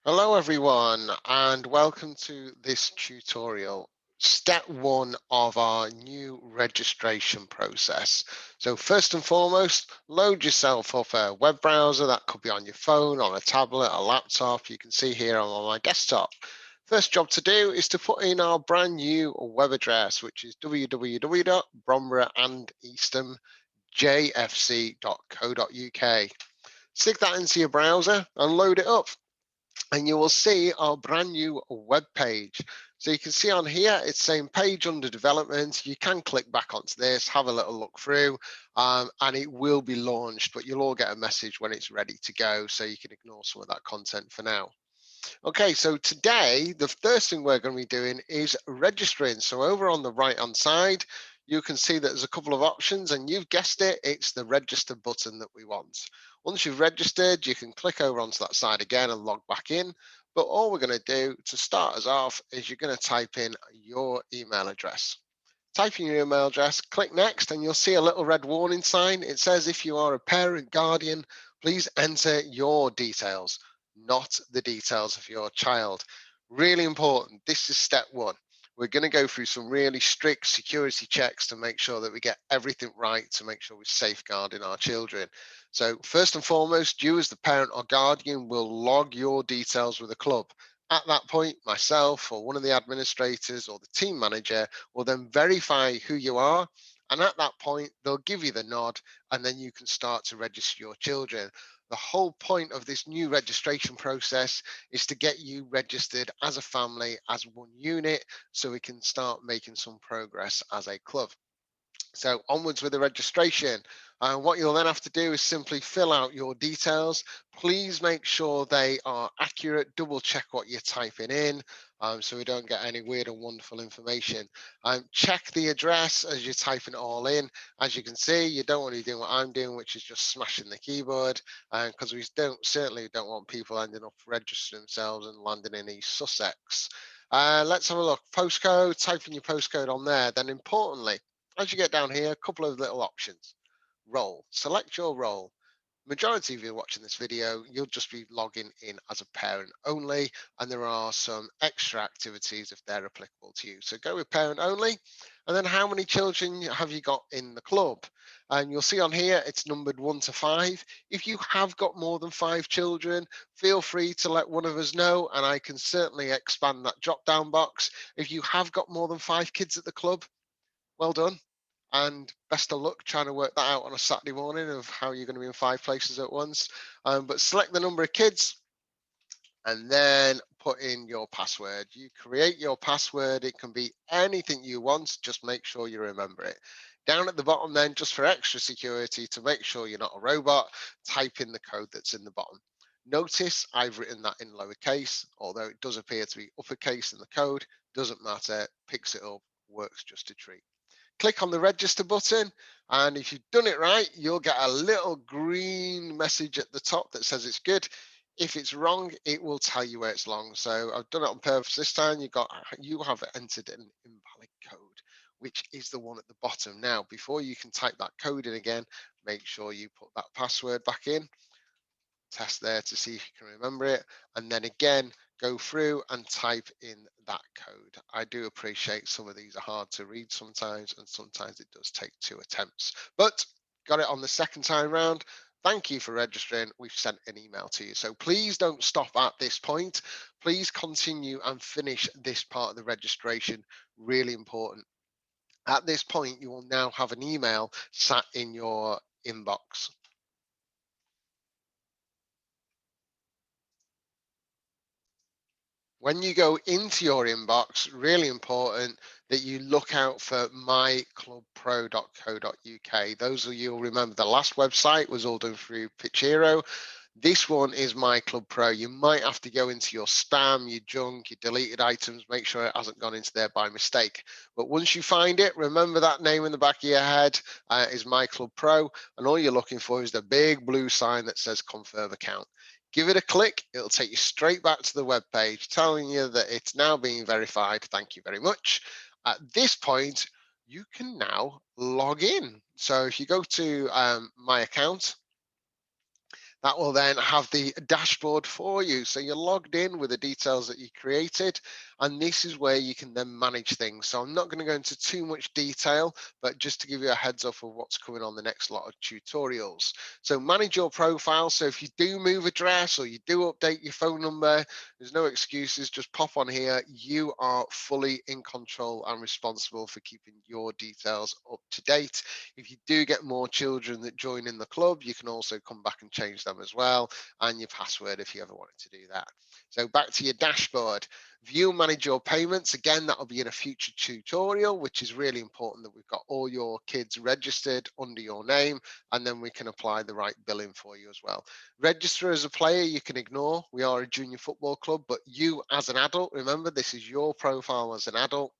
Hello everyone and welcome to this tutorial. Step one of our new registration process. So first and foremost, load yourself up a web browser. That could be on your phone, on a tablet, a laptop. You can see here I'm on my desktop. First job to do is to put in our brand new web address, which is www.bromboroughand.eastonjfc.co.uk. Stick that into your browser and load it up and you will see our brand new web page. So you can see on here, it's saying page under development. You can click back onto this, have a little look through, and it will be launched, but you'll all get a message when it's ready to go. So you can ignore some of that content for now. Okay, so today, the first thing we're going to be doing is registering. So over on the right-hand side, you can see that there's a couple of options, and you've guessed it, it's the register button that we want. Once you've registered, you can click over onto that side again and log back in. But all we're going to do to start us off is you're going to type in your email address. Type in your email address, click next, and you'll see a little red warning sign. It says if you are a parent, guardian, please enter your details, not the details of your child. Really important. This is step one. We're going to go through some really strict security checks to make sure that we get everything right, to make sure we're safeguarding our children. So first and foremost, you as the parent or guardian will log your details with the club. At that point, myself or one of the administrators or the team manager will then verify who you are. And at that point, they'll give you the nod, and then you can start to register your children. The whole point of this new registration process is to get you registered as a family, as one unit, so we can start making some progress as a club. So onwards with the registration. What you'll then have to do is simply fill out your details. Please make sure they are accurate. Double check what you're typing in, so we don't get any weird and wonderful information. Check the address as you're typing it all in. As you can see, you don't want to be doing what I'm doing, which is just smashing the keyboard, because we certainly don't want people ending up registering themselves and landing in East Sussex. Let's have a look. Postcode, type in your postcode on there. Then importantly, as you get down here, a couple of little options. Role, select your role. Majority of you watching this video, you'll just be logging in as a parent only, and there are some extra activities if they're applicable to you. So go with parent only, and then how many children have you got in the club? And you'll see on here, it's numbered 1 to 5. If you have got more than 5 children, feel free to let one of us know, and I can certainly expand that drop down box. If you have got more than 5 kids at the club, well done, and best of luck trying to work that out on a Saturday morning of how you're going to be in 5 places at once. But select the number of kids and then put in your password. You create your password. It can be anything you want. Just make sure you remember it. Down at the bottom then, just for extra security, to make sure you're not a robot, type in the code that's in the bottom. Notice I've written that in lowercase, although it does appear to be uppercase in the code. Doesn't matter, picks it up, works just a treat. Click on the register button, and if you've done it right, you'll get a little green message at the top that says it's good. If it's wrong, it will tell you where it's wrong. So I've done it on purpose this time. You have entered an invalid code, which is the one at the bottom. Now, before you can type that code in again, make sure you put that password back in. Test there to see if you can remember it, and then again go through and type in that code. I do appreciate some of these are hard to read sometimes, and sometimes it does take 2 attempts, but got it on the second time round. Thank you for registering. We've sent an email to you, so please don't stop at this point. Please continue and finish this part of the registration. Really important. At this point, you will now have an email sat in your inbox. When you go into your inbox, really important that you look out for myclubpro.co.uk. Those of you who remember the last website was all done through Pitch Hero. This one is My Club Pro. You might have to go into your spam, your junk, your deleted items, make sure it hasn't gone into there by mistake. But once you find it, remember that name in the back of your head is My Club Pro, and all you're looking for is the big blue sign that says Confirm Account. Give it a click. It'll take you straight back to the web page telling you that it's now being verified. Thank you very much. At this point, you can now log in. So if you go to my account, That will then have the dashboard for you. So you're logged in with the details that you created, and this is where you can then manage things. So I'm not going to go into too much detail, but just to give you a heads up of what's coming on the next lot of tutorials. So manage your profile. So if you do move address or you do update your phone number, there's no excuses. Just pop on here. You are fully in control and responsible for keeping your details up to date. If you do get more children that join in the club, you can also come back and change them as well, and your password if you ever wanted to do that. So back to your dashboard. View and manage your payments. Again, that'll be in a future tutorial, which is really important that we've got all your kids registered under your name, and then we can apply the right billing for you as well. Register as a player, you can ignore. We are a junior football club, but you as an adult, remember, this is your profile as an adult.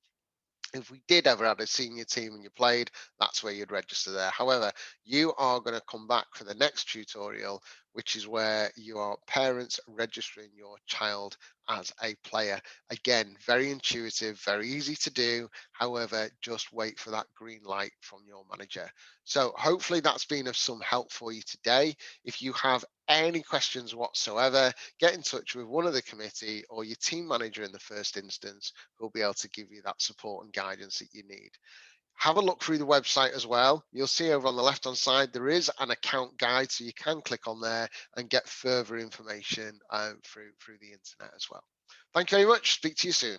If we did ever have a senior team and you played, that's where you'd register there. However, you are going to come back for the next tutorial, which is where you are parents registering your child as a player. Again, very intuitive, very easy to do. However, just wait for that green light from your manager. So hopefully that's been of some help for you today. If you have any questions whatsoever, get in touch with one of the committee or your team manager in the first instance, who'll be able to give you that support and guidance that you need. Have a look through the website as well. You'll see over on the left hand side there is an account guide, so you can click on there and get further information through the internet as well. Thank you very much. Speak to you soon.